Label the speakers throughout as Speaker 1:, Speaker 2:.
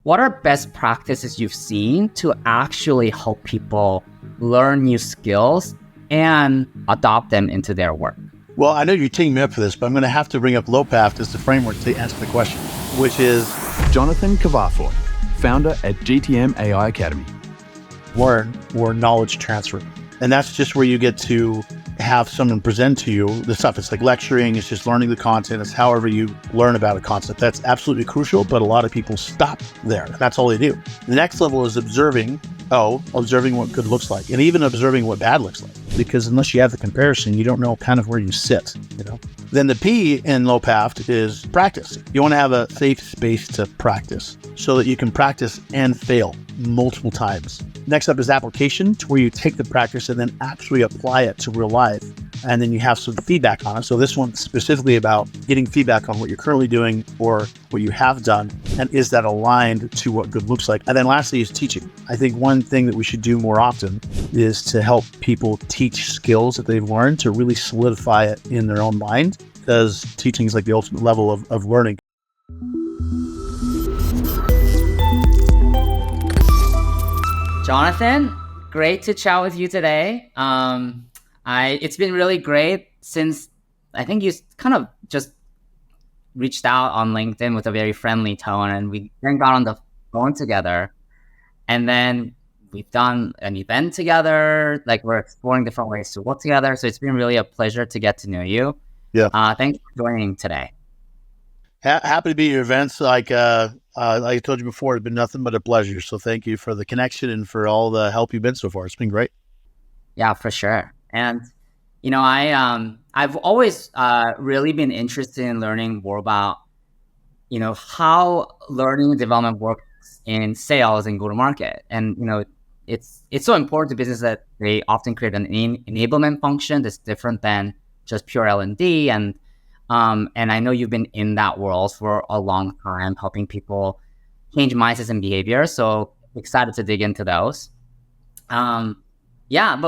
Speaker 1: what are best practices you've seen to actually help people learn new skills and adopt them into their work?
Speaker 2: Well, I know you're teeing me up for this, but I'm going to have to bring up LOPAFT as the framework to answer the question, which is
Speaker 3: Jonathan Kvarfordt, founder at GTM AI Academy.
Speaker 2: learn or knowledge transfer. And that's just where you get to have someone present to you the stuff. It's like lecturing, it's just learning the content, it's however you learn about a concept. That's absolutely crucial, but a lot of people stop there. That's all they do. The next level is observing what good looks like, and even observing what bad looks like. Because unless you have the comparison, you don't know kind of where you sit, Then the P in LOPAFT is practice. You want to have a safe space to practice so that you can practice and fail multiple times. Next up is application, to where you take the practice and then actually apply it to real life. And then you have some feedback on it. So this one's specifically about getting feedback on what you're currently doing or what you have done. And is that aligned to what good looks like? And then lastly is teaching. I think one thing that we should do more often is to help people teach skills that they've learned to really solidify it in their own mind, because teaching is like the ultimate level of learning.
Speaker 1: Jonathan, great to chat with you today. It's been really great since I think you kind of just reached out on LinkedIn with a very friendly tone, and we then got on the phone together, and then we've done an event together. Like, we're exploring different ways to work together. So it's been really a pleasure to get to know you.
Speaker 2: Yeah.
Speaker 1: Thanks for joining today.
Speaker 2: Happy to be at your events. Like I told you before, it's been nothing but a pleasure. So thank you for the connection and for all the help you've been so far. It's been great.
Speaker 1: Yeah, for sure. And, I've always really been interested in learning more about, how learning and development works in sales and go-to-market. And, it's so important to business that they often create an enablement function that's different than just pure L&D. And I know you've been in that world for a long time, helping people change mindsets and behavior. So excited to dig into those. But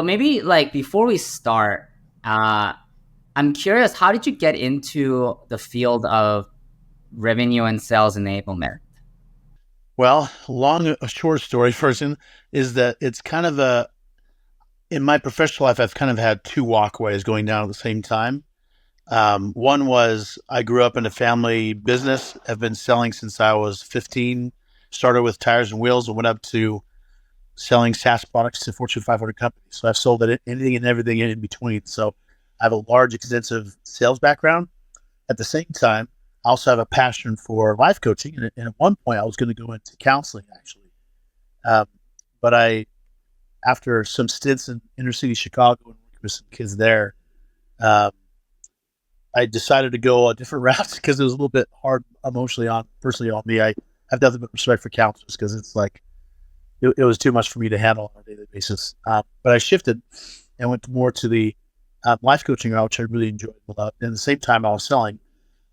Speaker 1: maybe before we start, I'm curious, how did you get into the field of revenue and sales enablement?
Speaker 2: Well, a short story version is that it's kind of in my professional life, I've kind of had two walkways going down at the same time. One was I grew up in a family business. I've been selling since I was 15, started with tires and wheels and went up to selling SaaS products to Fortune 500 companies. So I've sold anything and everything in between. So I have a large, extensive sales background. At the same time, I also have a passion for life coaching. And at one point I was going to go into counseling actually. But after some stints in inner city Chicago and working with some kids there, I decided to go a different route because it was a little bit hard personally on me. I have nothing but respect for counselors because it's like, it was too much for me to handle on a daily basis. But I shifted and went more to the life coaching route, which I really enjoyed a lot. And at the same time I was selling.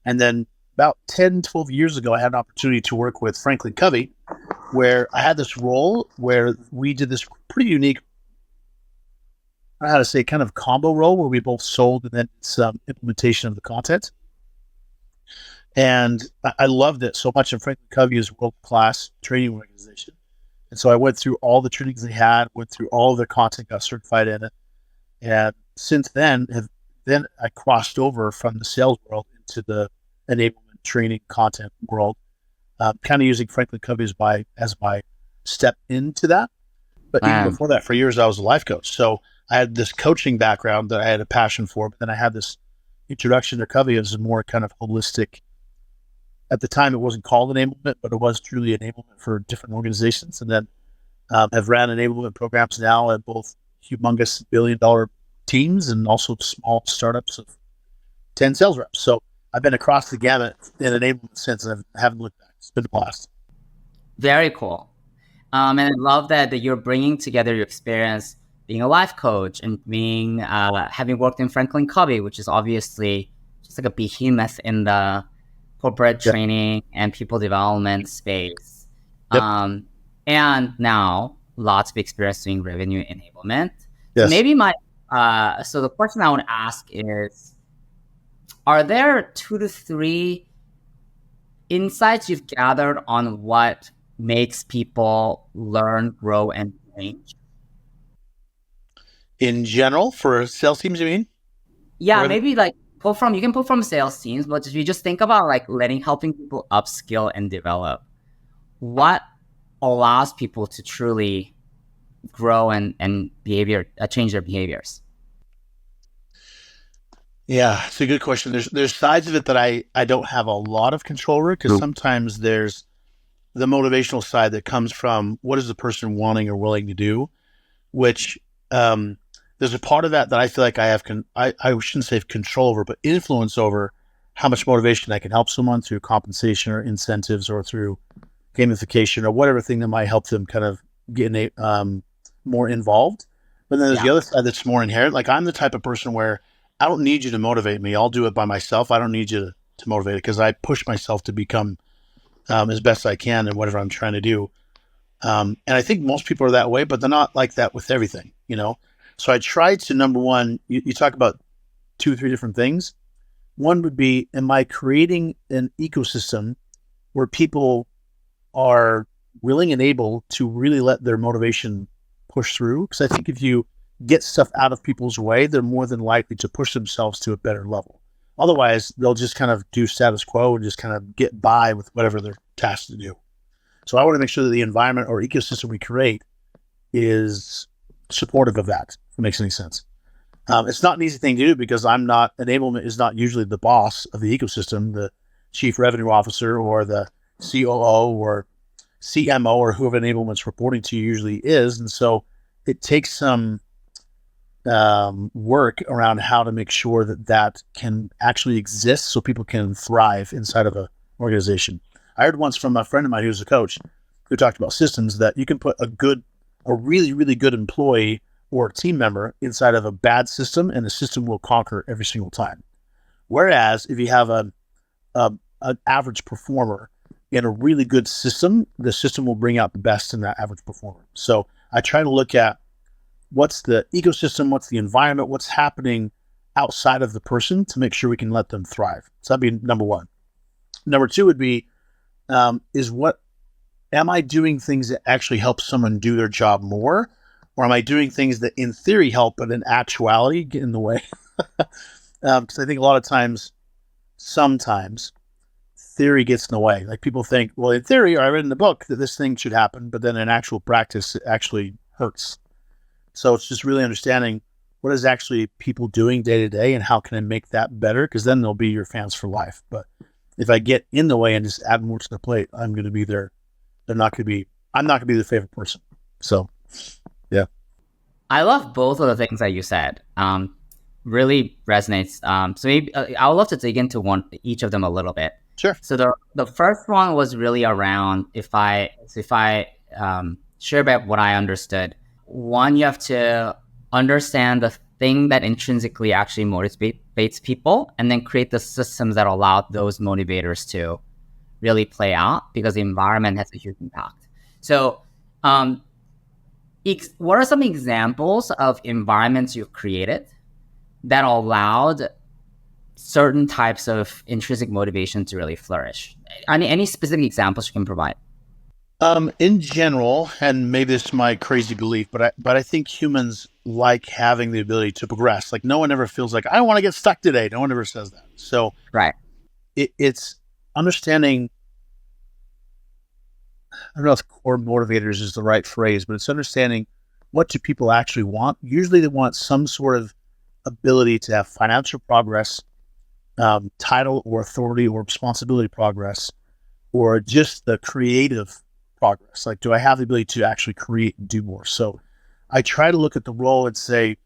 Speaker 2: And then about 10, 12 years ago, I had an opportunity to work with Franklin Covey, where I had this role where we did this pretty unique, I don't know how to say, kind of combo role where we both sold and then some implementation of the content. And I loved it so much. And Franklin Covey is a world-class training organization. And so I went through all the trainings they had, went through all of their content, got certified in it. And since then, I crossed over from the sales world into the enablement training content world, kind of using Franklin Covey as my step into that. But even before that, for years, I was a life coach. So I had this coaching background that I had a passion for, but then I had this introduction to Covey as a more kind of holistic. At the time, it wasn't called enablement, but it was truly enablement for different organizations. And then have ran enablement programs now at both humongous billion-dollar teams and also small startups of 10 sales reps. So I've been across the gamut in enablement since, and I haven't looked back. It's been a blast.
Speaker 1: Very cool. And I love that you're bringing together your experience being a life coach and being having worked in Franklin Covey, which is obviously just like a behemoth in the corporate training and people development space.
Speaker 2: Yep.
Speaker 1: And now lots of experience doing revenue enablement.
Speaker 2: Yes.
Speaker 1: So maybe so the question I want to ask is, are there 2 to 3 insights you've gathered on what makes people learn, grow, and change?
Speaker 2: In general, for sales teams, you mean?
Speaker 1: Yeah,
Speaker 2: Or
Speaker 1: maybe like you can pull from sales teams, but if you just think about like helping people upskill and develop, what allows people to truly grow and change their behaviors?
Speaker 2: Yeah, it's a good question. There's sides of it that I don't have a lot of control over, because sometimes there's the motivational side that comes from what is the person wanting or willing to do, which there's a part of that I feel like I have I shouldn't say control over, but influence over how much motivation I can help someone through compensation or incentives or through gamification or whatever thing that might help them kind of get more involved. But then there's the other side that's more inherent. Like, I'm the type of person where I don't need you to motivate me. I'll do it by myself. I don't need you to motivate it, because I push myself to become as best I can in whatever I'm trying to do. And I think most people are that way, but they're not like that with everything, you know? So I try to, number one, you talk about 2 or 3 different things. One would be, am I creating an ecosystem where people are willing and able to really let their motivation push through? Because I think if you get stuff out of people's way, they're more than likely to push themselves to a better level. Otherwise, they'll just kind of do status quo and just kind of get by with whatever they're tasked to do. So I want to make sure that the environment or ecosystem we create is supportive of that, if it makes any sense. It's not an easy thing to do, because enablement is not usually the boss of the ecosystem, the chief revenue officer or the COO or CMO or whoever enablement's reporting to usually is. And so it takes some work around how to make sure that can actually exist so people can thrive inside of an organization. I heard once from a friend of mine who's a coach who talked about systems, that you can put a really, really good employee or team member inside of a bad system, and the system will conquer every single time. Whereas if you have an average performer in a really good system, the system will bring out the best in that average performer. So I try to look at what's the ecosystem, what's the environment, what's happening outside of the person to make sure we can let them thrive. So that'd be number one. Number two would be, am I doing things that actually help someone do their job more? Or am I doing things that in theory help, but in actuality get in the way? Because I think a lot of times, sometimes theory gets in the way. Like, people think, well, in theory, I read in the book that this thing should happen, but then in actual practice, it actually hurts. So it's just really understanding what is actually people doing day to day and how can I make that better? Because then they'll be your fans for life. But if I get in the way and just add more to the plate, I'm going to be there. I'm not going to be the favorite person. So, yeah.
Speaker 1: I love both of the things that you said. Really resonates. So maybe I would love to dig into each of them a little bit.
Speaker 2: Sure.
Speaker 1: So the first one was really around, if I share about what I understood. One, you have to understand the thing that intrinsically actually motivates people, and then create the systems that allow those motivators to really play out, because the environment has a huge impact. So what are some examples of environments you've created that allowed certain types of intrinsic motivation to really flourish? Any specific examples you can provide?
Speaker 2: In general, and maybe this is my crazy belief, but I think humans like having the ability to progress. Like, no one ever feels like, I don't want to get stuck today. No one ever says that. So
Speaker 1: right.
Speaker 2: It's understanding, I don't know if core motivators is the right phrase, but it's understanding, what do people actually want? Usually they want some sort of ability to have financial progress, title or authority or responsibility progress, or just the creative progress. Like, do I have the ability to actually create and do more? So I try to look at the role and say,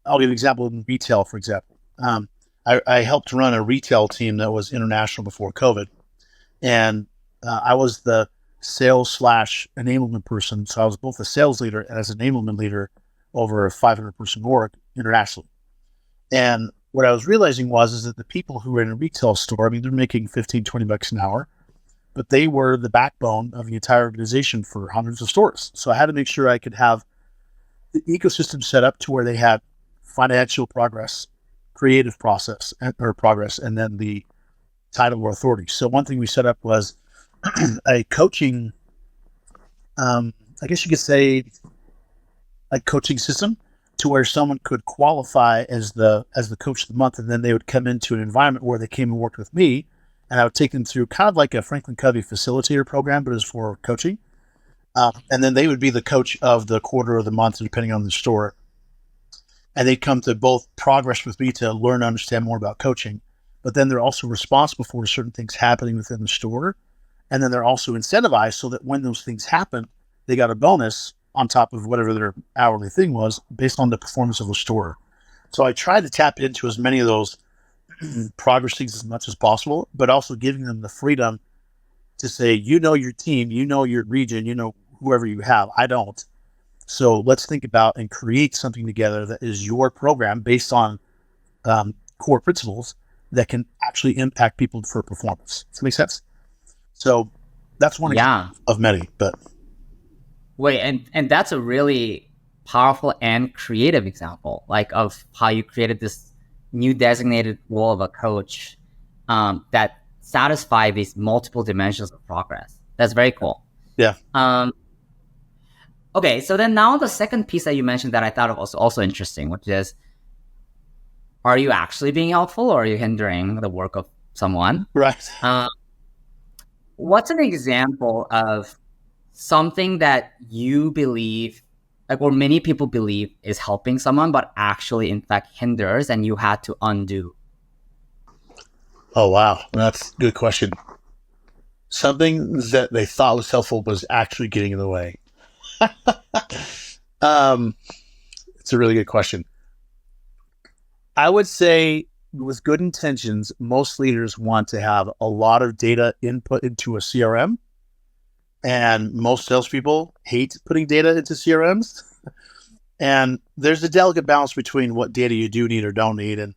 Speaker 2: I'll give an example in retail, for example. I helped run a retail team that was international before COVID. And I was the sales / enablement person. So I was both a sales leader and as an enablement leader over a 500 person org internationally. And what I was realizing is that the people who were in a retail store, I mean, they're making $15-20 an hour, but they were the backbone of the entire organization for hundreds of stores. So I had to make sure I could have the ecosystem set up to where they had financial progress, creative progress, and then the title or authority. So one thing we set up was a coaching, I guess you could say, a coaching system to where someone could qualify as the coach of the month, and then they would come into an environment where they came and worked with me, and I would take them through kind of like a Franklin Covey facilitator program, but it's for coaching. And then they would be the coach of the quarter or the month, depending on the store. And they'd come to both progress with me to learn and understand more about coaching, but then they're also responsible for certain things happening within the store. And then they're also incentivized so that when those things happen, they got a bonus on top of whatever their hourly thing was based on the performance of the store. So I try to tap into as many of those progress things as much as possible, but also giving them the freedom to say, you know, your team, you know, your region, you know, whoever you have. I don't. So let's think about and create something together that is your program based on core principles that can actually impact people for performance. Does that make sense? So that's one
Speaker 1: Yeah.
Speaker 2: example of many, but
Speaker 1: Wait, and that's a really powerful and creative example, like of how you created this new designated role of a coach that satisfy these multiple dimensions of progress. That's very cool.
Speaker 2: yeah.
Speaker 1: Okay, so then now the second piece that you mentioned that I thought was also interesting, which is, are you actually being helpful or are you hindering the work of someone?
Speaker 2: Right.
Speaker 1: What's an example of something that you believe, like, or many people believe is helping someone, but actually in fact hinders, and you had to undo?
Speaker 2: Oh, wow. That's a good question. Something that they thought was helpful was actually getting in the way. It's a really good question. I would say with good intentions, most leaders want to have a lot of data input into a CRM, and most salespeople hate putting data into CRMs. And there's a delicate balance between what data you do need or don't need, and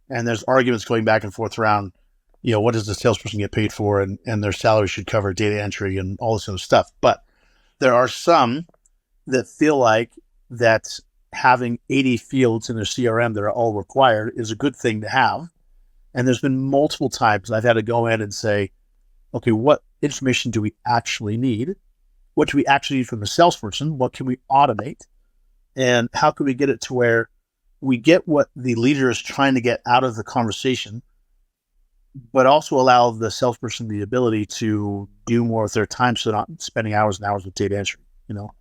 Speaker 2: there's arguments going back and forth around, you know, what does the salesperson get paid for, and their salary should cover data entry and all this other stuff. But there are some that feel like that having 80 fields in their CRM that are all required is a good thing to have. And there's been multiple times I've had to go in and say, okay, what information do we actually need? What do we actually need from the salesperson? What can we automate? And how can we get it to where we get what the leader is trying to get out of the conversation, but also allow the salesperson the ability to do more with their time, so they're not spending hours and hours with data entry, you know?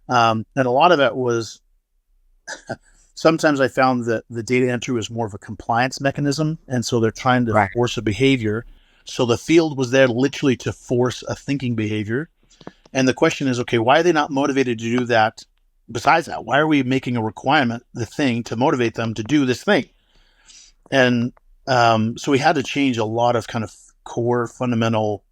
Speaker 2: And a lot of it was, sometimes I found that the data entry was more of a compliance mechanism. And so they're trying to force a behavior. So the field was there literally to force a thinking behavior. And the question is, okay, why are they not motivated to do that? Besides that, why are we making a requirement, the thing, to motivate them to do this thing? And so we had to change a lot of kind of core fundamental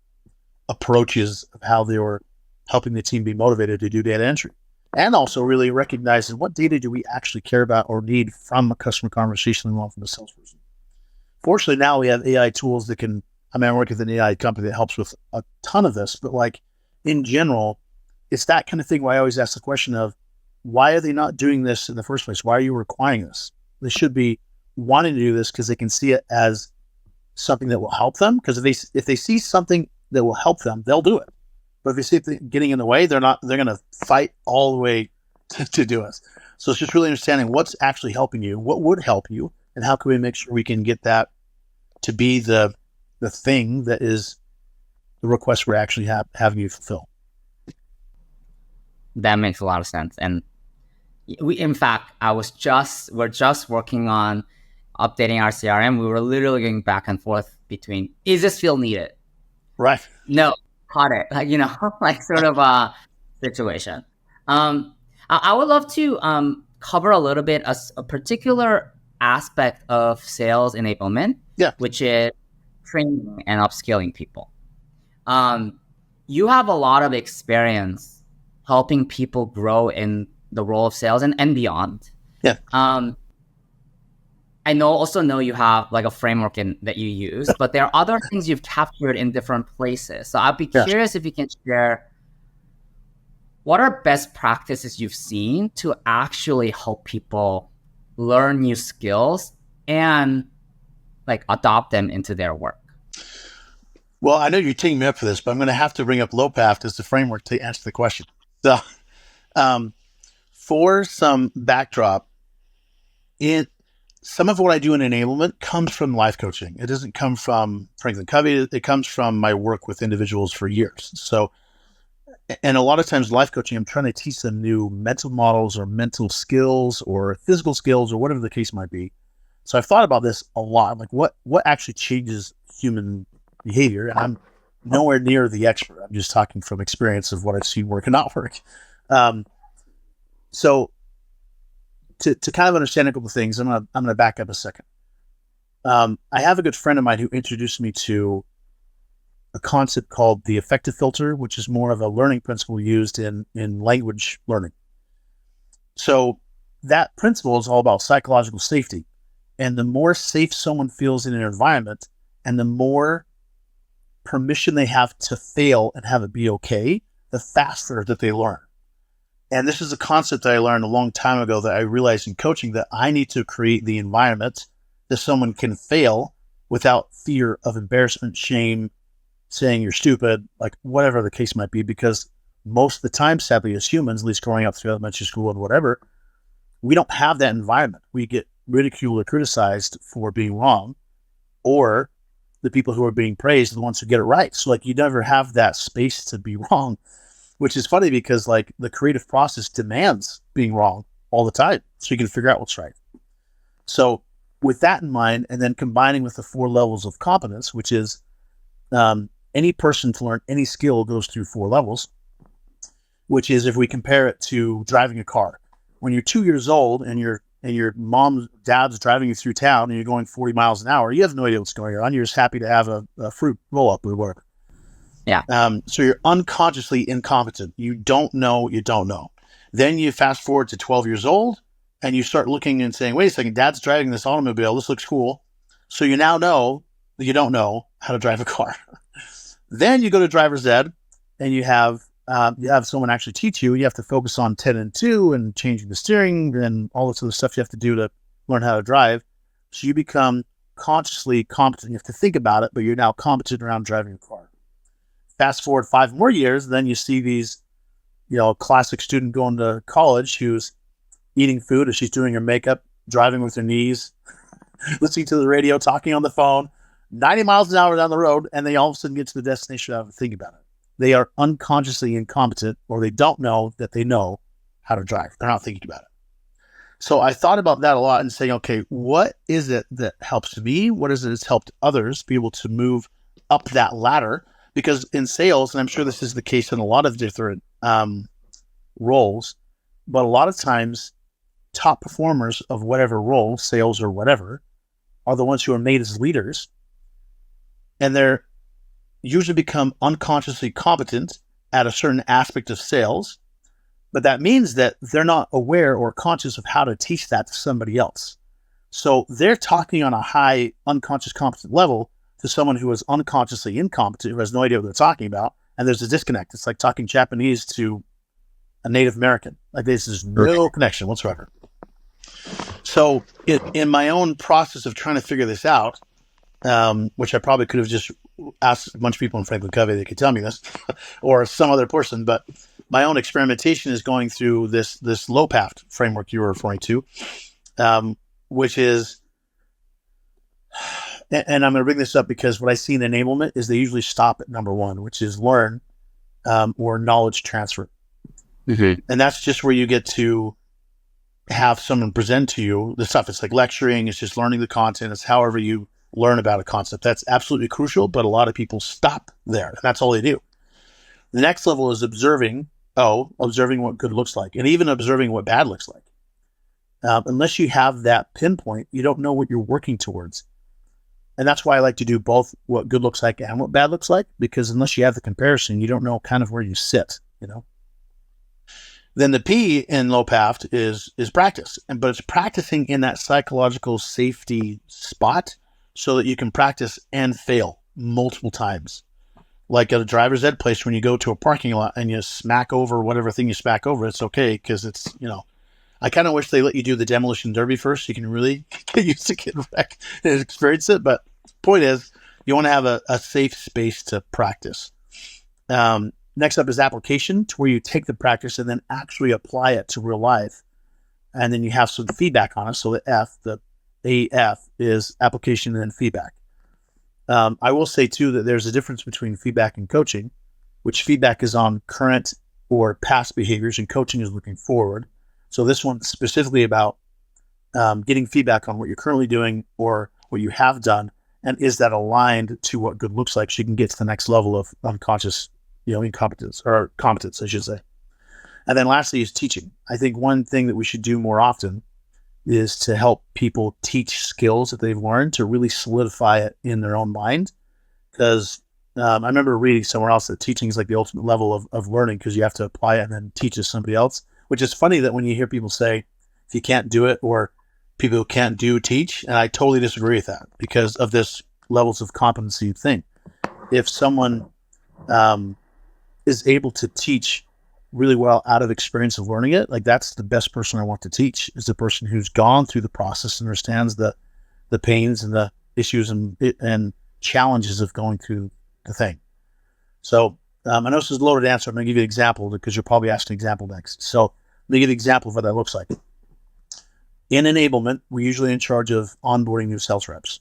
Speaker 2: approaches of how they were helping the team be motivated to do data entry. And also really recognizing what data do we actually care about or need from a customer conversation and from a salesperson. Fortunately, now we have AI tools that can, I work with an AI company that helps with a ton of this, but like in general, it's that kind of thing where I always ask the question of, why are they not doing this in the first place? Why are you requiring this? They should be wanting to do this because they can see it as something that will help them. Because if they see something that will help them, they'll do it. But if they see it getting in the way, they're going to fight all the way to do it. So it's just really understanding what's actually helping you, what would help you, and how can we make sure we can get that to be the thing that is the request we're actually having you fulfill.
Speaker 1: That makes a lot of sense. And in fact, we're just working on updating our CRM. We were literally going back and forth between, is this field needed?
Speaker 2: Right.
Speaker 1: No, caught it. Like, you know, like sort of a situation. I would love to cover a little bit a particular aspect of sales enablement, which is training and upskilling people. You have a lot of experience helping people grow in the role of sales and beyond.
Speaker 2: Yeah.
Speaker 1: I also know you have like a framework that you use, but there are other things you've captured in different places. So I'd be curious if you can share what are best practices you've seen to actually help people learn new skills and like adopt them into their work.
Speaker 2: Well, I know you're teeing me up for this, but I'm going to have to bring up LOPAFT as the framework to answer the question. So, um, for some backdrop, it some of what I do in enablement comes from life coaching. It doesn't come from Franklin Covey. It comes from my work with individuals for years. So, and a lot of times life coaching, I'm trying to teach them new mental models or mental skills or physical skills or whatever the case might be. So I've thought about this a lot. Like what actually changes human behavior? And I'm nowhere near the expert. I'm just talking from experience of what I've seen work and not work. Um, so to kind of understand a couple of things, I'm gonna back up a second. I have a good friend of mine who introduced me to a concept called the affective filter, which is more of a learning principle used in language learning. So that principle is all about psychological safety. And the more safe someone feels in an environment and the more permission they have to fail and have it be okay, the faster that they learn. And this is a concept that I learned a long time ago that I realized in coaching, that I need to create the environment that someone can fail without fear of embarrassment, shame, saying you're stupid, like whatever the case might be, because most of the time, sadly, as humans, at least growing up through elementary school and whatever, we don't have that environment. We get ridiculed or criticized for being wrong, or the people who are being praised are the ones who get it right. So like you never have that space to be wrong, which is funny because like the creative process demands being wrong all the time so you can figure out what's right. So with that in mind, and then combining with the 4 levels of competence, which is any person to learn any skill goes through 4 levels, which is if we compare it to driving a car. When you're 2 years old and your dad's driving you through town and you're going 40 miles an hour, you have no idea what's going on. You're just happy to have a fruit roll up or whatever.
Speaker 1: Yeah.
Speaker 2: So you're unconsciously incompetent. You don't know what you don't know. Then you fast forward to 12 years old and you start looking and saying, wait a second, dad's driving this automobile. This looks cool. So you now know that you don't know how to drive a car. Then you go to driver's ed and you have someone actually teach you. You have to focus on 10 and 2 and changing the steering and all this other stuff you have to do to learn how to drive. So you become consciously competent. You have to think about it, but you're now competent around driving a car. Fast forward 5 more years, then you see these, classic student going to college who's eating food as she's doing her makeup, driving with her knees, listening to the radio, talking on the phone, 90 miles an hour down the road, and they all of a sudden get to the destination without thinking about it. They are unconsciously incompetent, or they don't know that they know how to drive. They're not thinking about it. So I thought about that a lot and saying, okay, what is it that helps me? What is it that's helped others be able to move up that ladder? Because in sales, and I'm sure this is the case in a lot of different roles, but a lot of times top performers of whatever role, sales or whatever, are the ones who are made as leaders. And they're usually become unconsciously competent at a certain aspect of sales, but that means that they're not aware or conscious of how to teach that to somebody else. So they're talking on a high unconscious competent level to someone who is unconsciously incompetent, who has no idea what they're talking about, and there's a disconnect. It's like talking Japanese to a Native American. Like this is no connection whatsoever. So in my own process of trying to figure this out, which I probably could have just asked a bunch of people in Franklin Covey, they could tell me this, or some other person, but my own experimentation is going through this LOPAFT framework you were referring to, which is, and I'm going to bring this up because what I see in enablement is they usually stop at number 1, which is learn or knowledge transfer. Mm-hmm. And that's just where you get to have someone present to you the stuff. It's like lecturing, it's just learning the content, it's however you learn about a concept. That's absolutely crucial, but a lot of people stop there. And that's all they do. The next level is observing what good looks like, and even observing what bad looks like. Unless you have that pinpoint, you don't know what you're working towards. And that's why I like to do both what good looks like and what bad looks like, because unless you have the comparison, you don't know kind of where you sit, Then the P in LOPAFT is practice, but it's practicing in that psychological safety spot so that you can practice and fail multiple times. Like at a driver's ed place, when you go to a parking lot and you smack over whatever thing you smack over, it's okay because it's, I kind of wish they let you do the demolition derby first so you can really get used to getting wrecked and experience it. But the point is, You want to have a safe space to practice. Next up is application, to where you take the practice and then actually apply it to real life. And then you have some feedback on it. So the AF is application and then feedback. I will say too that there's a difference between feedback and coaching, which feedback is on current or past behaviors and coaching is looking forward. So this one's specifically about getting feedback on what you're currently doing or what you have done. And is that aligned to what good looks like so you can get to the next level of unconscious, incompetence or competence, I should say. And then lastly is teaching. I think one thing that we should do more often is to help people teach skills that they've learned to really solidify it in their own mind. Because I remember reading somewhere else that teaching is like the ultimate level of learning because you have to apply it and then teach it to somebody else, which is funny that when you hear people say, if you can't do it or people who can't teach, and I totally disagree with that because of this levels of competency thing. If someone is able to teach really well out of experience of learning it, like that's the best person I want to teach, is the person who's gone through the process and understands the pains and the issues and challenges of going through the thing. So I know this is a loaded answer. I'm going to give you an example because you'll probably ask an example next. So let me give you an example of what that looks like. In enablement, we're usually in charge of onboarding new sales reps.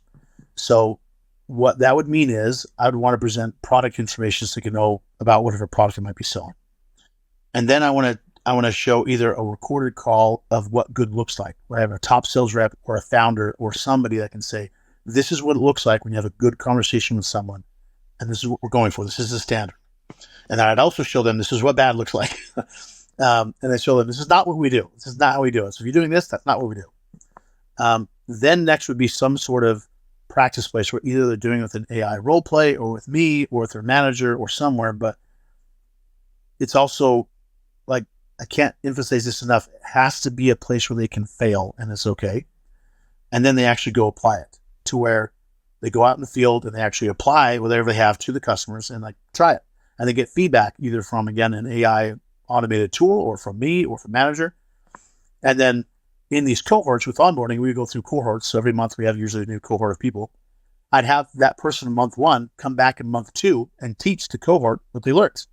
Speaker 2: So what that would mean is I would want to present product information so you can know about whatever product it might be selling. And then I want to show either a recorded call of what good looks like, where I have a top sales rep or a founder or somebody that can say, this is what it looks like when you have a good conversation with someone. And this is what we're going for. This is the standard. And then I'd also show them this is what bad looks like. And I show them this is not what we do. This is not how we do it. So if you're doing this, that's not what we do. Then next would be some sort of practice place where either they're doing it with an AI role play or with me or with their manager or somewhere. But it's also like, I can't emphasize this enough. It has to be a place where they can fail and it's okay. And then they actually go apply it to where they go out in the field and they actually apply whatever they have to the customers and like try it. And they get feedback either from, again, an AI automated tool or from me or from manager. And then in these cohorts with onboarding, we go through cohorts. So every month we have usually a new cohort of people. I'd have that person in month 1 come back in month 2 and teach the cohort what they learned.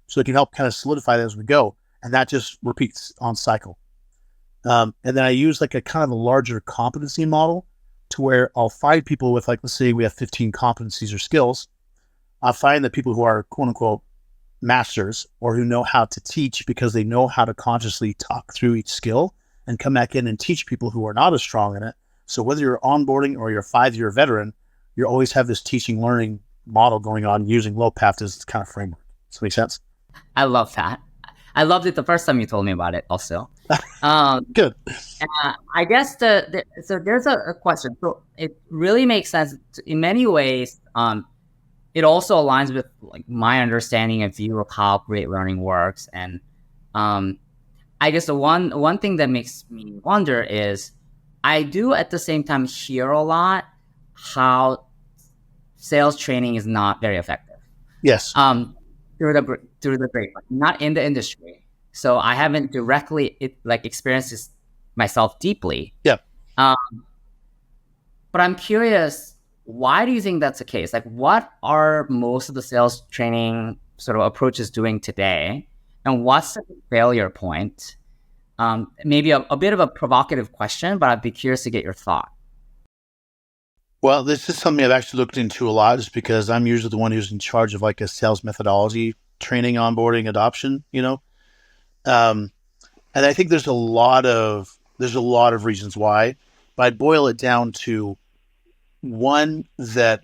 Speaker 2: So they can help kind of solidify that as we go. And that just repeats on cycle. And then I use like a kind of a larger competency model to where I'll find people with like, let's say we have 15 competencies or skills. I'll find that people who are quote unquote masters or who know how to teach because they know how to consciously talk through each skill and come back in and teach people who are not as strong in it. So whether you're onboarding or you're a 5-year veteran, you always have this teaching learning model going on using LOPAFT as kind of framework. Does that make sense?
Speaker 1: I love that. I loved it the first time you told me about it also.
Speaker 2: Good.
Speaker 1: I guess so there's a question. So it really makes sense in many ways. It also aligns with like my understanding and view of how great learning works. And I guess the one thing that makes me wonder is I do at the same time hear a lot how sales training is not very effective.
Speaker 2: Yes.
Speaker 1: Through the grapevine, not in the industry. So I haven't directly experienced this myself deeply.
Speaker 2: Yeah.
Speaker 1: But I'm curious, why do you think that's the case? Like, what are most of the sales training sort of approaches doing today? And what's the failure point? Maybe a bit of a provocative question, but I'd be curious to get your thought.
Speaker 2: Well, this is something I've actually looked into a lot just because I'm usually the one who's in charge of like a sales methodology, training, onboarding, adoption, and I think there's a lot of reasons why, but I'd boil it down to one, that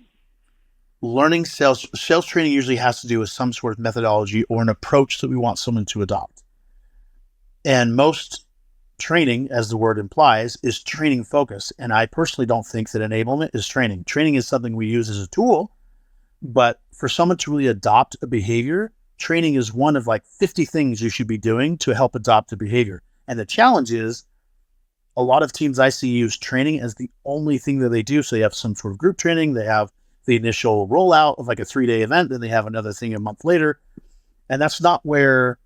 Speaker 2: learning sales training usually has to do with some sort of methodology or an approach that we want someone to adopt. And most training, as the word implies, is training focus. And I personally don't think that enablement is training. Training is something we use as a tool, but for someone to really adopt a behavior, training is one of like 50 things you should be doing to help adopt a behavior. And the challenge is a lot of teams I see use training as the only thing that they do. So they have some sort of group training, they have the initial rollout of like a 3-day event, then they have another thing a month later. And that's not where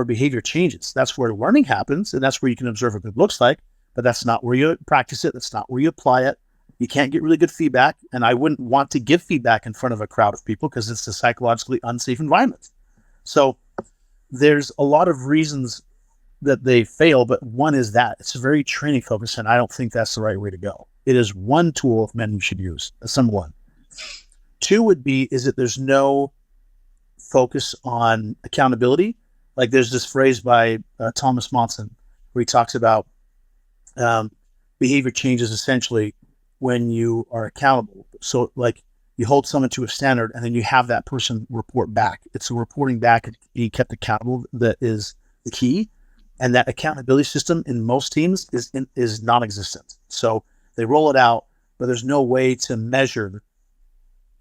Speaker 2: behavior changes. That's where learning happens. And that's where you can observe what good looks like, but that's not where you practice it. That's not where you apply it. You can't get really good feedback, and I wouldn't want to give feedback in front of a crowd of people because it's a psychologically unsafe environment. So there's a lot of reasons that they fail, but one is that it's very training focused, and I don't think that's the right way to go. It is one tool of many you should use. That's number one. Two would be is that there's no focus on accountability. Like there's this phrase by Thomas Monson where he talks about behavior changes essentially when you are accountable. So like you hold someone to a standard and then you have that person report back. It's a reporting back and being kept accountable that is the key. And that accountability system in most teams is non-existent. So they roll it out, but there's no way to measure.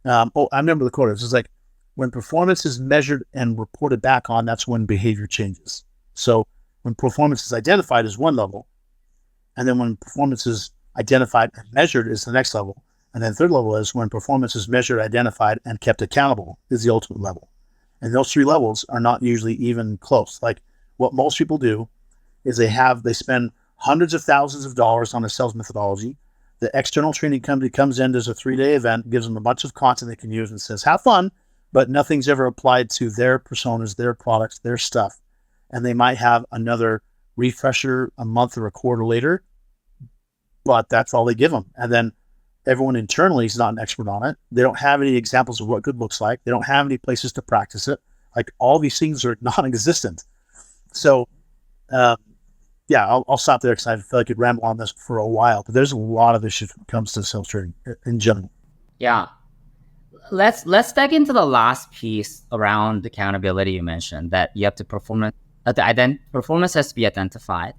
Speaker 2: I remember the quote. It's like when performance is measured and reported back on, that's when behavior changes. So when performance is identified is one level, and then when performance is identified and measured is the next level. And then third level is when performance is measured, identified, and kept accountable is the ultimate level. And those three levels are not usually even close. Like what most people do is they spend hundreds of thousands of dollars on a sales methodology. The external training company comes in, does a 3-day event, gives them a bunch of content they can use and says, have fun, but nothing's ever applied to their personas, their products, their stuff. And they might have another refresher a month or a quarter later, but that's all they give them. And then everyone internally is not an expert on it. They don't have any examples of what good looks like. They don't have any places to practice it. Like all these things are non-existent. So, I'll stop there because I feel like I could ramble on this for a while, but there's a lot of issues when it comes to sales training in general.
Speaker 1: Yeah. Let's dig into the last piece around accountability. You mentioned that you have to performance has to be identified.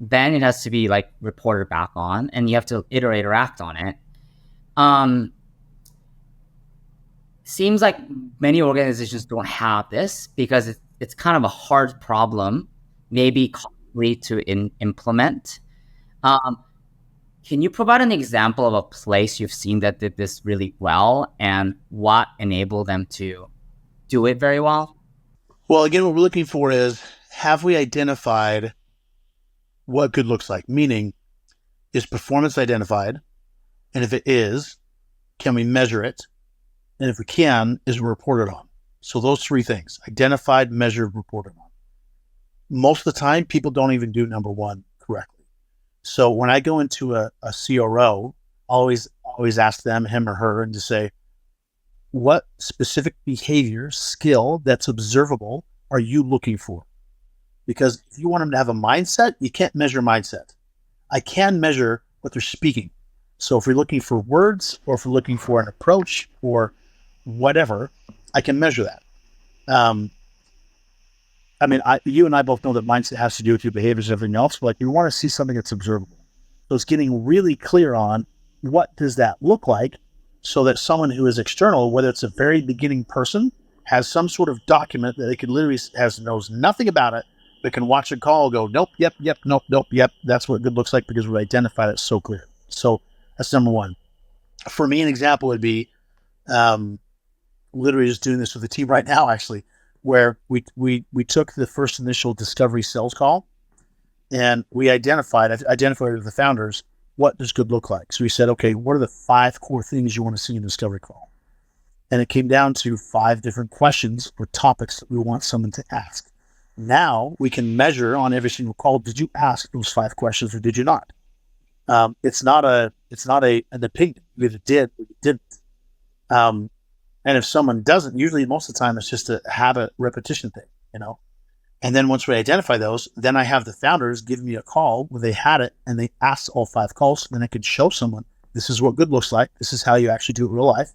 Speaker 1: Then it has to be like reported back on, and you have to iterate or act on it. Seems like many organizations don't have this because it's kind of a hard problem, maybe costly to implement. Can you provide an example of a place you've seen that did this really well and what enabled them to do it very well?
Speaker 2: Well, again, what we're looking for is, have we identified what good looks like? Meaning, is performance identified? And if it is, can we measure it? And if we can, is it reported on? So those three things: identified, measured, reported on. Most of the time, people don't even do number one correctly. So when I go into a CRO, always ask them, him or her, and to say, what specific behavior, skill that's observable are you looking for? Because if you want them to have a mindset, you can't measure mindset. I can measure what they're speaking. So if we're looking for words, or if we're looking for an approach or whatever, I can measure that. You and I both know that mindset has to do with your behaviors and everything else, but like you want to see something that's observable. So it's getting really clear on what does that look like so that someone who is external, whether it's a very beginning person, has some sort of document that they can literally knows nothing about it, but can watch a call, go, nope, yep, nope, yep. That's what good looks like because we identified it so clear. So that's number one. For me, an example would be literally just doing this with the team right now, actually, where we took the first initial discovery sales call and we identified with the founders, what does good look like? So we said, okay, what are the 5 core things you want to see in a discovery call? And it came down to 5 different questions or topics that we want someone to ask. Now we can measure on every single call, did you ask those 5 questions or did you not? It's not an opinion. You either did or you didn't. And if someone doesn't, usually most of the time it's just a habit repetition thing, And then once we identify those, then I have the founders give me a call where they had it and they asked all 5 calls. Then I could show someone, this is what good looks like. This is how you actually do it in real life.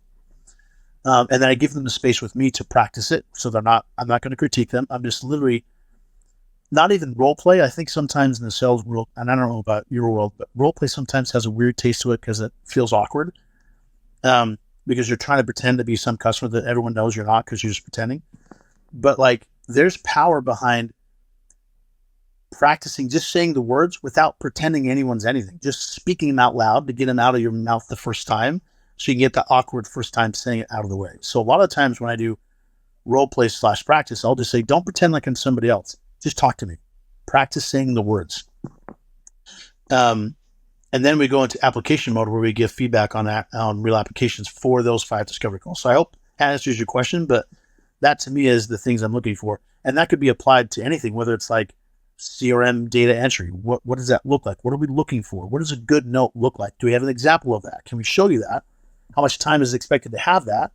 Speaker 2: And then I give them the space with me to practice it. So I'm not going to critique them. I'm just literally not even role play. I think sometimes in the sales world, and I don't know about your world, but role play sometimes has a weird taste to it because it feels awkward. Because you're trying to pretend to be some customer that everyone knows you're not because you're just pretending. But like, there's power behind practicing just saying the words without pretending anyone's anything, just speaking them out loud to get them out of your mouth the first time so you can get the awkward first time saying it out of the way. So a lot of times when I do role play / practice, I'll just say, don't pretend like I'm somebody else. Just talk to me. Practice saying the words. And And then we go into application mode where we give feedback on that, on real applications for those 5 discovery calls. So I hope that answers your question, but that to me is the things I'm looking for. And that could be applied to anything, whether it's like CRM data entry. What does that look like? What are we looking for? What does a good note look like? Do we have an example of that? Can we show you that? How much time is expected to have that?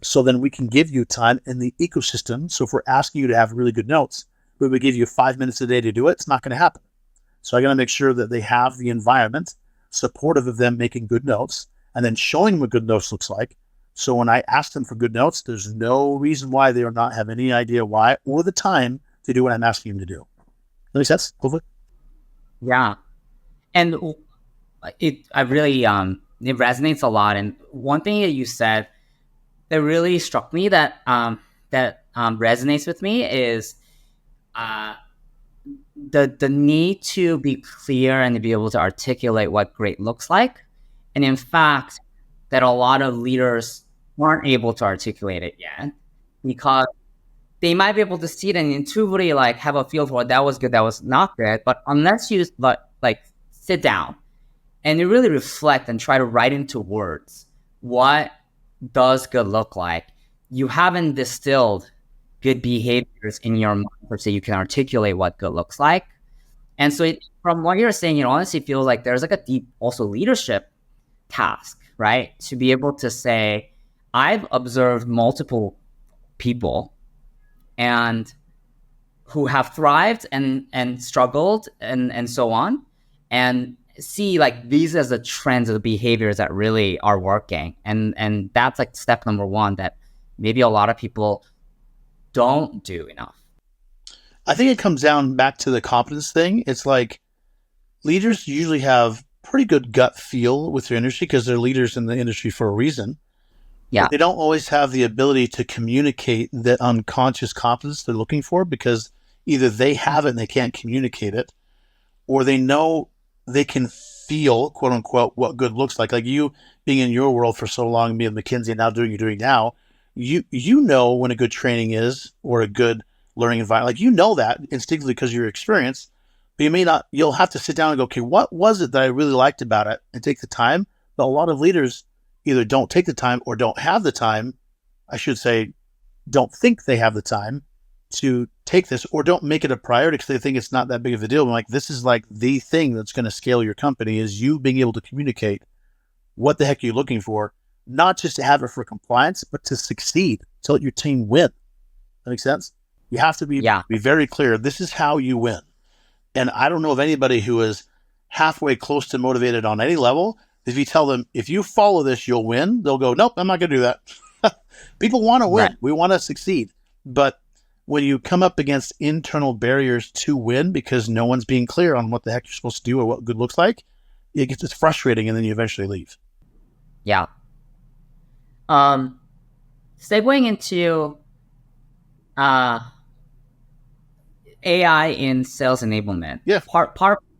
Speaker 2: So then we can give you time in the ecosystem. So if we're asking you to have really good notes, we would give you 5 minutes a day to do it. It's not going to happen. So I got to make sure that they have the environment supportive of them making good notes and then showing them what good notes looks like. So when I ask them for good notes, there's no reason why they will not have any idea why or the time to do what I'm asking them to do. That makes sense, hopefully?
Speaker 1: Yeah. And it resonates a lot. And one thing that you said that really struck me that resonates with me is the need to be clear and to be able to articulate what great looks like. And in fact, that a lot of leaders aren't able to articulate it yet because they might be able to see it and intuitively like have a feel for what that was good, that was not good. But unless you like sit down and you really reflect and try to write into words what does good look like, you haven't distilled good behaviors in your mind so you can articulate what good looks like. And so from what you're saying, it honestly feels like there's like a deep also leadership task, right? To be able to say, I've observed multiple people and who have thrived and struggled and so on, and see like these as the trends of the behaviors that really are working. And that's like step number one that maybe a lot of people don't do enough.
Speaker 2: I think it comes down back to the competence thing. It's like leaders usually have pretty good gut feel with their industry because they're leaders in the industry for a reason.
Speaker 1: Yeah.
Speaker 2: But they don't always have the ability to communicate that unconscious competence they're looking for because either they have it and they can't communicate it, or they know they can feel, quote unquote, what good looks like. Like you being in your world for so long, being at McKinsey and now doing what you're doing now, you know when a good training is or a good learning environment. Like you know that instinctively because of your experience, but you may not, you'll have to sit down and go, okay, what was it that I really liked about it and take the time. But a lot of leaders either don't take the time or don't have the time. I should say, don't think they have the time to take this or don't make it a priority because they think it's not that big of a deal. I'm like, this is like the thing that's going to scale your company is you being able to communicate what the heck you're looking for, not just to have it for compliance, but to succeed, to let your team win. That makes sense? You have to be very clear. This is how you win. And I don't know of anybody who is halfway close to motivated on any level. If you tell them, if you follow this, you'll win, they'll go, nope, I'm not going to do that. People want to win. Right. We want to succeed. But when you come up against internal barriers to win because no one's being clear on what the heck you're supposed to do or what good looks like, it's frustrating and then you eventually leave.
Speaker 1: Yeah. Segueing into AI in sales enablement.
Speaker 2: Yeah.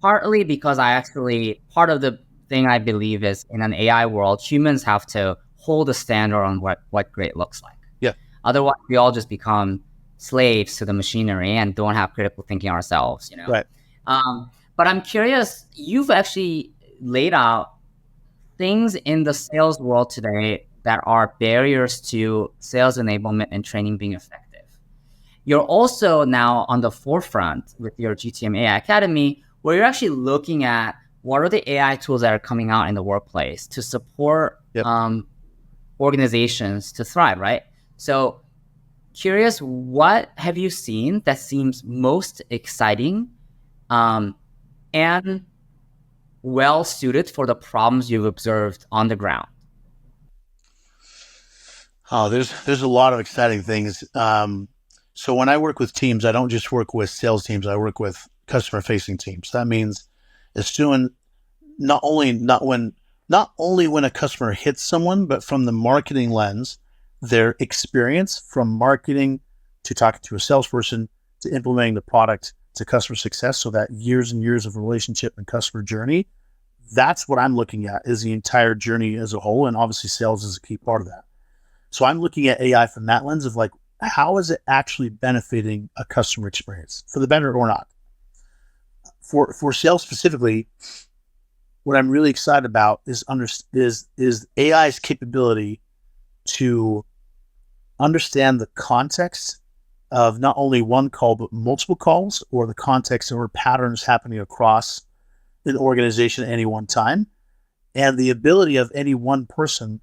Speaker 1: Partly because part of the thing I believe is in an AI world, humans have to hold a standard on what great looks like.
Speaker 2: Yeah.
Speaker 1: Otherwise, we all just become slaves to the machinery and don't have critical thinking ourselves, you know?
Speaker 2: Right.
Speaker 1: But I'm curious, you've actually laid out things in the sales world today that are barriers to sales enablement and training being effective. You're also now on the forefront with your GTM AI Academy, where you're actually looking at what are the AI tools that are coming out in the workplace to support organizations to thrive, right? So curious, what have you seen that seems most exciting and well suited for the problems you've observed on the ground?
Speaker 2: Oh, there's a lot of exciting things. So when I work with teams, I don't just work with sales teams. I work with customer-facing teams. That means it's doing not only when a customer hits someone, but from the marketing lens, their experience from marketing to talking to a salesperson to implementing the product to customer success. So that years and years of relationship and customer journey, that's what I'm looking at is the entire journey as a whole. And obviously sales is a key part of that. So I'm looking at AI from that lens of like, how is it actually benefiting a customer experience for the better or not? For sales specifically, what I'm really excited about is AI's capability to understand the context of not only one call, but multiple calls, or the context or patterns happening across an organization at any one time, and the ability of any one person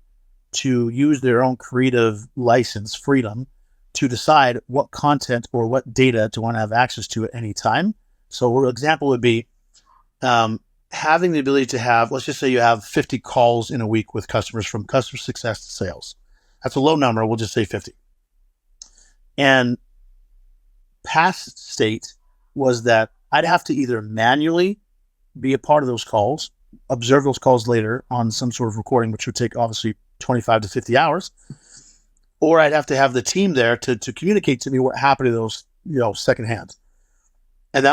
Speaker 2: to use their own creative license, freedom, to decide what content or what data to want to have access to at any time. So an example would be having the ability to have, let's just say you have 50 calls in a week with customers, from customer success to sales. That's a low number. We'll just say 50. And past state was that I'd have to either manually be a part of those calls, observe those calls later on some sort of recording, which would take obviously 25 to 50 hours, or I'd have to have the team there to communicate to me what happened to those, secondhand. And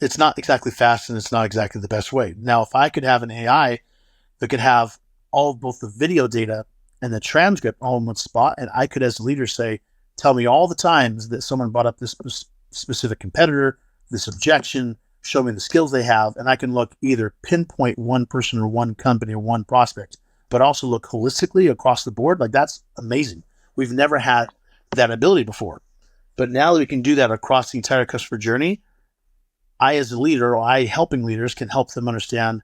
Speaker 2: it's not exactly fast, and it's not exactly the best way. Now, if I could have an AI that could have all both the video data and the transcript all in one spot, and I could, as a leader, say, tell me all the times that someone brought up this specific competitor, this objection, show me the skills they have, and I can look either pinpoint one person or one company or one prospect, but also look holistically across the board. Like, that's amazing. We've never had that ability before. But now that we can do that across the entire customer journey, I, as a leader, or I helping leaders, can help them understand,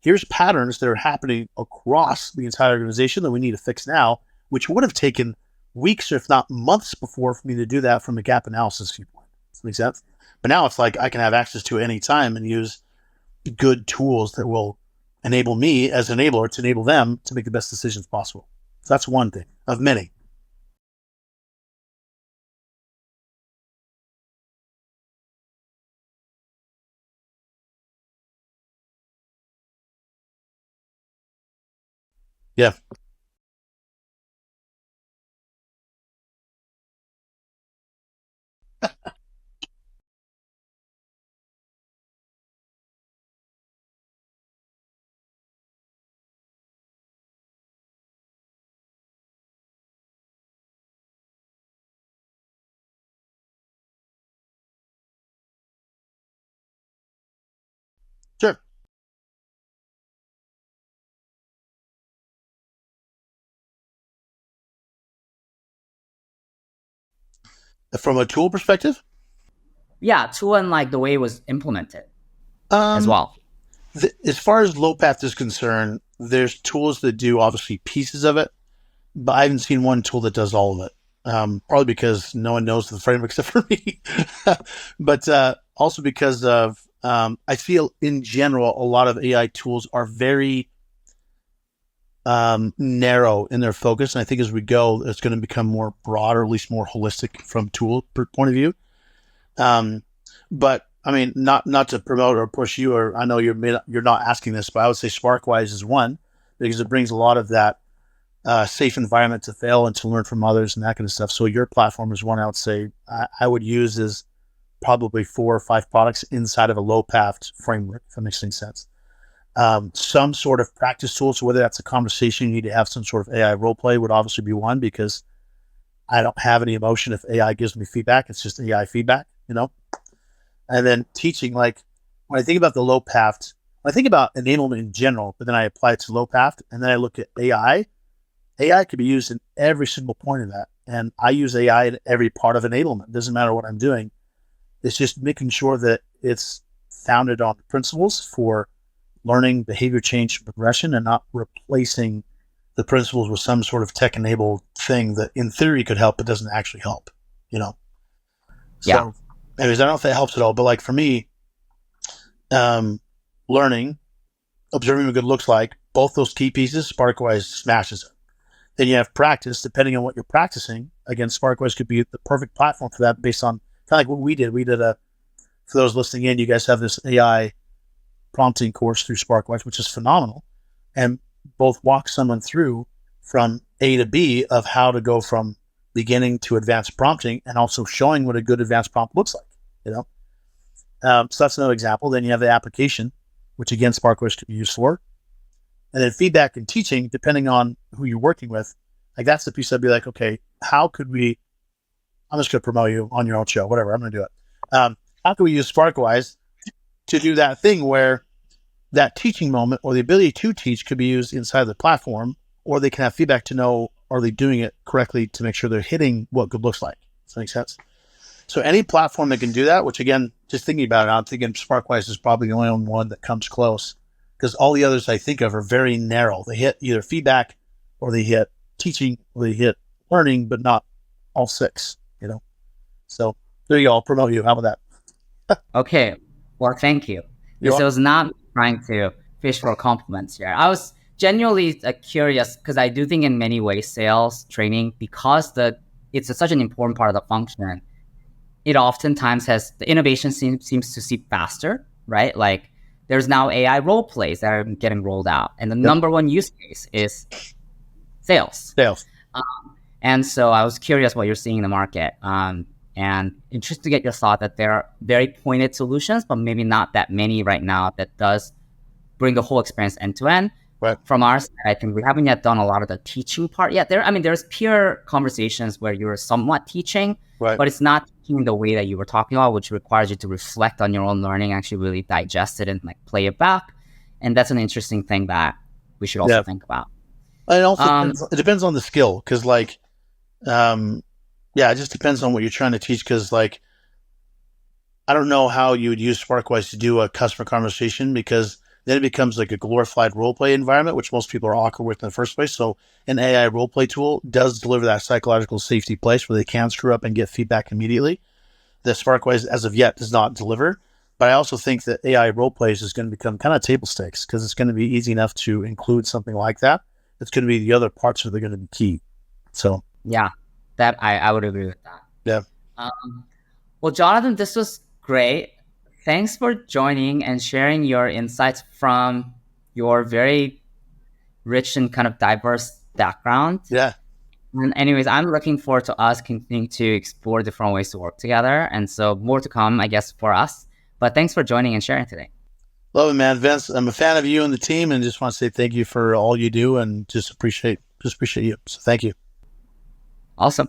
Speaker 2: here's patterns that are happening across the entire organization that we need to fix now, which would have taken weeks, if not months, before for me to do that from a gap analysis viewpoint. Does that make sense? But now it's like I can have access to it any time and use good tools that will enable me as an enabler to enable them to make the best decisions possible. So that's one thing of many. Yeah. Sure. From a tool perspective,
Speaker 1: Yeah, tool and like the way it was implemented as
Speaker 2: um,
Speaker 1: well.
Speaker 2: as far as LOPAFT is concerned, there's tools that do obviously pieces of it, but I haven't seen one tool that does all of it. Probably because no one knows the framework except for me, but also because of I feel in general a lot of AI tools are very narrow in their focus, and I think as we go, it's going to become more broad, or at least more holistic from tool point of view. But I mean, not to promote or push you, or I know you're not asking this, but I would say SparkWise is one, because it brings a lot of that safe environment to fail and to learn from others and that kind of stuff. So your platform is one I would say I would use as probably 4 or 5 products inside of a LOPAFT framework, if that makes any sense. Some sort of practice tool, so whether that's a conversation, you need to have some sort of AI role play, would obviously be one, because I don't have any emotion if AI gives me feedback. It's just AI feedback, And then teaching, like when I think about the LOPAFT, when I think about enablement in general, but then I apply it to LOPAFT, and then I look at AI. AI could be used in every single point of that. And I use AI in every part of enablement. It doesn't matter what I'm doing. It's just making sure that it's founded on principles for learning, behavior change, progression, and not replacing the principles with some sort of tech-enabled thing that in theory could help, but doesn't actually help,
Speaker 1: Yeah.
Speaker 2: So anyways, I don't know if that helps at all, but like for me, learning, observing what good looks like, both those key pieces, SparkWise smashes it. Then you have practice, depending on what you're practicing. Again, SparkWise could be the perfect platform for that, based on kind of like what we did. We did for those listening in, you guys have this AI prompting course through SparkWise, which is phenomenal, and both walk someone through from A to B of how to go from beginning to advanced prompting, and also showing what a good advanced prompt looks like, So that's another example. Then you have the application, which again, SparkWise could be used for. And then feedback and teaching, depending on who you're working with. Like that's the piece I'd be like, okay, how could we, I'm just going to promote you on your own show, whatever, I'm going to do it. How can we use SparkWise to do that thing where that teaching moment or the ability to teach could be used inside the platform, or they can have feedback to know, are they doing it correctly to make sure they're hitting what good looks like. Does that make sense? So any platform that can do that, which again, just thinking about it, I'm thinking Sparkwise is probably the only one that comes close, because all the others I think of are very narrow. They hit either feedback or they hit teaching or they hit learning, but not all six, So there you go. I'll promote you. How about that?
Speaker 1: Okay. Well, thank you. This was not trying to fish for compliments here. I was genuinely curious because I do think in many ways sales training, because it's such an important part of the function, it oftentimes has the innovation seems to seep faster, right? Like there's now AI role plays that are getting rolled out, and the number one use case is sales. And so I was curious what you're seeing in the market, and interested to get your thought that there are very pointed solutions, but maybe not that many right now that does bring the whole experience end to end.
Speaker 2: Right.
Speaker 1: From our side, I think we haven't yet done a lot of the teaching part yet. There's pure conversations where you're somewhat teaching,
Speaker 2: right,
Speaker 1: but it's not teaching the way that you were talking about, which requires you to reflect on your own learning, actually really digest it and like play it back. And that's an interesting thing that we should also think about.
Speaker 2: And also, it depends on the skill, because it just depends on what you're trying to teach. Because I don't know how you would use Sparkwise to do a customer conversation, because then it becomes like a glorified role play environment, which most people are awkward with in the first place. So an AI role play tool does deliver that psychological safety place where they can screw up and get feedback immediately. The Sparkwise, as of yet, does not deliver. But I also think that AI role plays is going to become kind of table stakes, because it's going to be easy enough to include something like that. It's going to be the other parts that are going to be key. So
Speaker 1: yeah, that I would agree with that.
Speaker 2: Yeah.
Speaker 1: Well, Jonathan, this was great. Thanks for joining and sharing your insights from your very rich and kind of diverse background.
Speaker 2: Yeah.
Speaker 1: And anyways, I'm looking forward to us continuing to explore different ways to work together. And so more to come, I guess, for us. But thanks for joining and sharing today.
Speaker 2: Love it, man. Vince, I'm a fan of you and the team, and just want to say thank you for all you do, and just appreciate you. So thank you.
Speaker 1: Awesome.